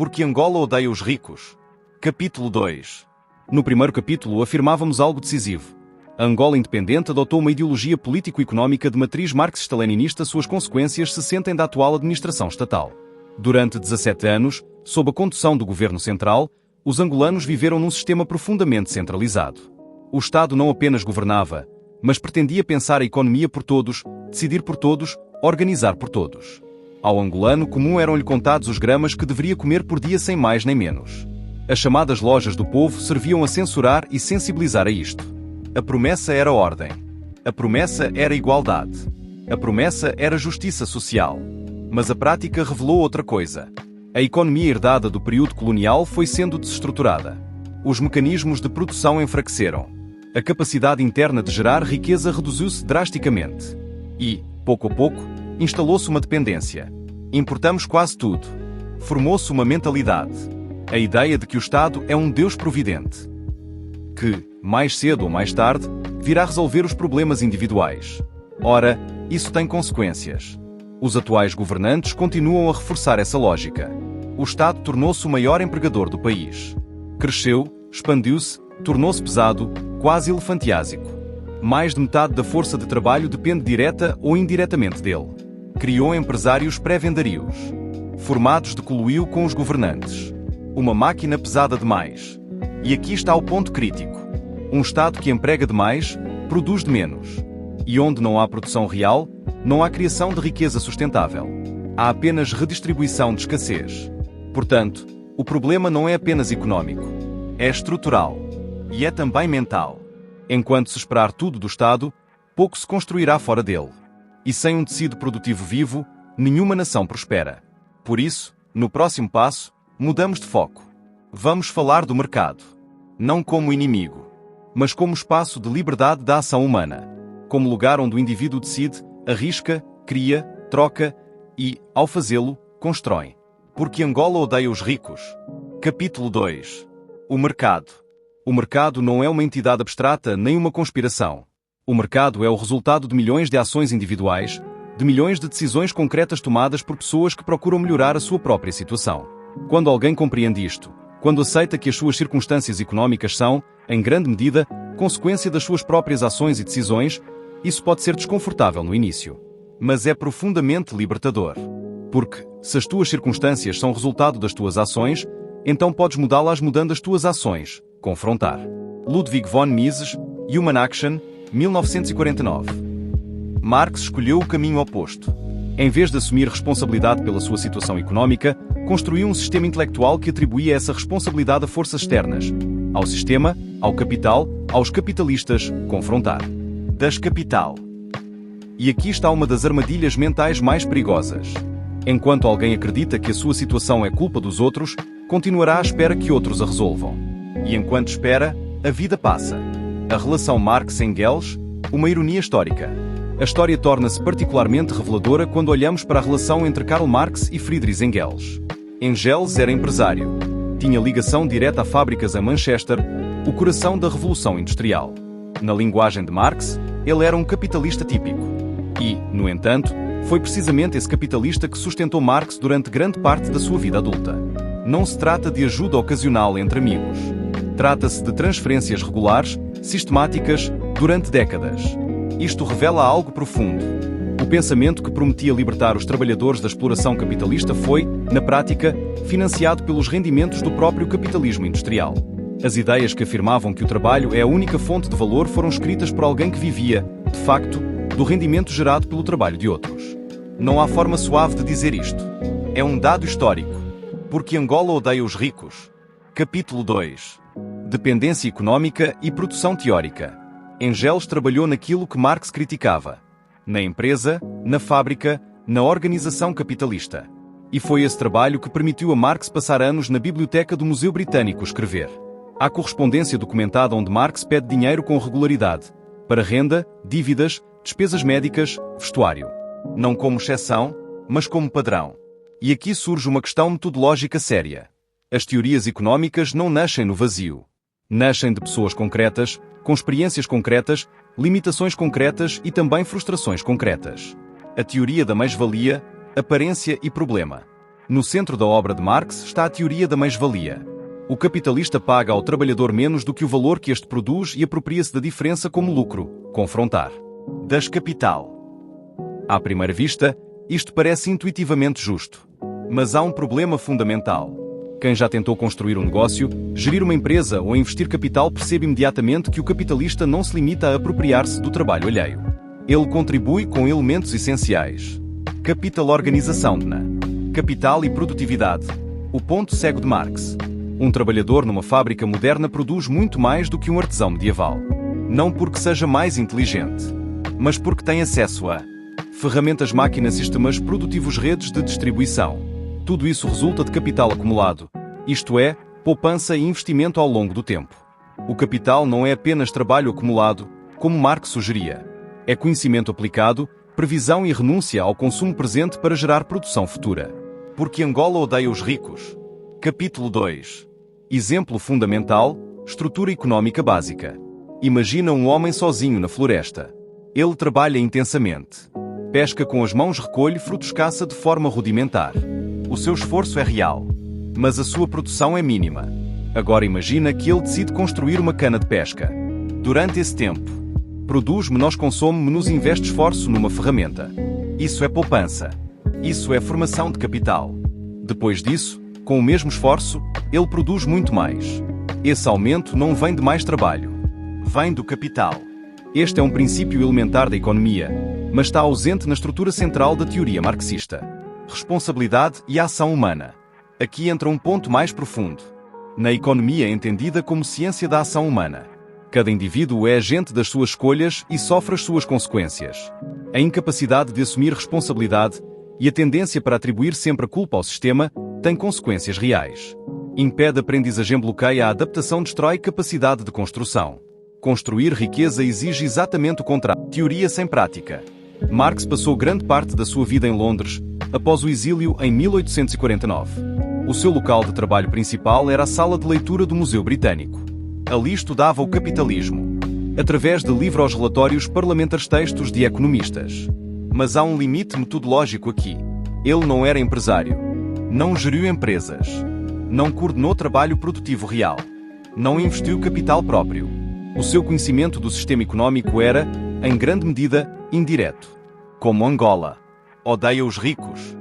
Porque Angola odeia os ricos. Capítulo 2. No primeiro capítulo afirmávamos algo decisivo. A Angola independente adotou uma ideologia político-económica de matriz marxista-leninista. Suas consequências se sentem da atual administração estatal. Durante 17 anos, sob a condução do governo central, os angolanos viveram num sistema profundamente centralizado. O Estado não apenas governava, mas pretendia pensar a economia por todos, decidir por todos, organizar por todos. Ao angolano comum eram-lhe contados os gramas que deveria comer por dia sem mais nem menos. As chamadas lojas do povo serviam a censurar e sensibilizar a isto. A promessa era ordem. A promessa era igualdade. A promessa era justiça social. Mas a prática revelou outra coisa. A economia herdada do período colonial foi sendo desestruturada. Os mecanismos de produção enfraqueceram. A capacidade interna de gerar riqueza reduziu-se drasticamente. E, pouco a pouco, instalou-se uma dependência. Importamos quase tudo. Formou-se uma mentalidade. A ideia de que o Estado é um Deus providente. Que, mais cedo ou mais tarde, virá resolver os problemas individuais. Ora, isso tem consequências. Os atuais governantes continuam a reforçar essa lógica. O Estado tornou-se o maior empregador do país. Cresceu, expandiu-se, tornou-se pesado, quase elefantiásico. Mais de metade da força de trabalho depende direta ou indiretamente dele. Criou empresários pré-vendarios, formados de coluio com os governantes. Uma máquina pesada demais. E aqui está o ponto crítico. Um Estado que emprega demais, produz de menos. E onde não há produção real, não há criação de riqueza sustentável. Há apenas redistribuição de escassez. Portanto, o problema não é apenas económico. É estrutural. E é também mental. Enquanto se esperar tudo do Estado, pouco se construirá fora dele. E sem um tecido produtivo vivo, nenhuma nação prospera. Por isso, no próximo passo, mudamos de foco. Vamos falar do mercado. Não como inimigo, mas como espaço de liberdade da ação humana. Como lugar onde o indivíduo decide, arrisca, cria, troca e, ao fazê-lo, constrói. Porque Angola odeia os ricos. Capítulo 2. O mercado. O mercado não é uma entidade abstrata nem uma conspiração. O mercado é o resultado de milhões de ações individuais, de milhões de decisões concretas tomadas por pessoas que procuram melhorar a sua própria situação. Quando alguém compreende isto, quando aceita que as suas circunstâncias económicas são, em grande medida, consequência das suas próprias ações e decisões, isso pode ser desconfortável no início. Mas é profundamente libertador. Porque, se as tuas circunstâncias são resultado das tuas ações, então podes mudá-las mudando as tuas ações. Confrontar. Ludwig von Mises, Human Action, 1949. Marx escolheu o caminho oposto. Em vez de assumir responsabilidade pela sua situação económica, construiu um sistema intelectual que atribuía essa responsabilidade a forças externas. Ao sistema, ao capital, aos capitalistas, confrontar. Das capital. E aqui está uma das armadilhas mentais mais perigosas. Enquanto alguém acredita que a sua situação é culpa dos outros, continuará à espera que outros a resolvam. E enquanto espera, a vida passa. A relação Marx-Engels, uma ironia histórica. A história torna-se particularmente reveladora quando olhamos para a relação entre Karl Marx e Friedrich Engels. Engels era empresário. Tinha ligação direta a fábricas em Manchester, o coração da Revolução Industrial. Na linguagem de Marx, ele era um capitalista típico. E, no entanto, foi precisamente esse capitalista que sustentou Marx durante grande parte da sua vida adulta. Não se trata de ajuda ocasional entre amigos. Trata-se de transferências regulares, sistemáticas, durante décadas. Isto revela algo profundo. O pensamento que prometia libertar os trabalhadores da exploração capitalista foi, na prática, financiado pelos rendimentos do próprio capitalismo industrial. As ideias que afirmavam que o trabalho é a única fonte de valor foram escritas por alguém que vivia, de facto, do rendimento gerado pelo trabalho de outros. Não há forma suave de dizer isto. É um dado histórico. Porque Angola odeia os ricos. Capítulo 2. Dependência económica e produção teórica. Engels trabalhou naquilo que Marx criticava. Na empresa, na fábrica, na organização capitalista. E foi esse trabalho que permitiu a Marx passar anos na biblioteca do Museu Britânico escrever. Há correspondência documentada onde Marx pede dinheiro com regularidade. Para renda, dívidas, despesas médicas, vestuário. Não como exceção, mas como padrão. E aqui surge uma questão metodológica séria. As teorias económicas não nascem no vazio. Nascem de pessoas concretas, com experiências concretas, limitações concretas e também frustrações concretas. A teoria da mais-valia, aparência e problema. No centro da obra de Marx está a teoria da mais-valia. O capitalista paga ao trabalhador menos do que o valor que este produz e apropria-se da diferença como lucro. Confrontar. Das capital. À primeira vista, isto parece intuitivamente justo. Mas há um problema fundamental. Quem já tentou construir um negócio, gerir uma empresa ou investir capital percebe imediatamente que o capitalista não se limita a apropriar-se do trabalho alheio. Ele contribui com elementos essenciais. Capital organização, capital e produtividade. O ponto cego de Marx. Um trabalhador numa fábrica moderna produz muito mais do que um artesão medieval. Não porque seja mais inteligente, mas porque tem acesso a ferramentas, máquinas, sistemas produtivos, redes de distribuição. Tudo isso resulta de capital acumulado, isto é, poupança e investimento ao longo do tempo. O capital não é apenas trabalho acumulado, como Marx sugeria. É conhecimento aplicado, previsão e renúncia ao consumo presente para gerar produção futura. Porque Angola odeia os ricos. Capítulo 2. Exemplo fundamental, estrutura económica básica. Imagina um homem sozinho na floresta. Ele trabalha intensamente. Pesca com as mãos, recolhe frutos, caça de forma rudimentar. O seu esforço é real, mas a sua produção é mínima. Agora imagina que ele decide construir uma cana de pesca. Durante esse tempo, produz menos, consome menos, investe esforço numa ferramenta. Isso é poupança. Isso é formação de capital. Depois disso, com o mesmo esforço, ele produz muito mais. Esse aumento não vem de mais trabalho. Vem do capital. Este é um princípio elementar da economia, mas está ausente na estrutura central da teoria marxista. Responsabilidade e ação humana. Aqui entra um ponto mais profundo. Na economia entendida como ciência da ação humana, cada indivíduo é agente das suas escolhas e sofre as suas consequências. A incapacidade de assumir responsabilidade e a tendência para atribuir sempre a culpa ao sistema tem consequências reais. Impede a aprendizagem, bloqueia a adaptação, destrói capacidade de construção. Construir riqueza exige exatamente o contrário. Teoria sem prática. Marx passou grande parte da sua vida em Londres, após o exílio em 1849. O seu local de trabalho principal era a sala de leitura do Museu Britânico. Ali estudava o capitalismo, através de livros aos relatórios parlamentares, textos de economistas. Mas há um limite metodológico aqui. Ele não era empresário. Não geriu empresas. Não coordenou trabalho produtivo real. Não investiu capital próprio. O seu conhecimento do sistema económico era, em grande medida, indireto. Como Angola odeia os ricos.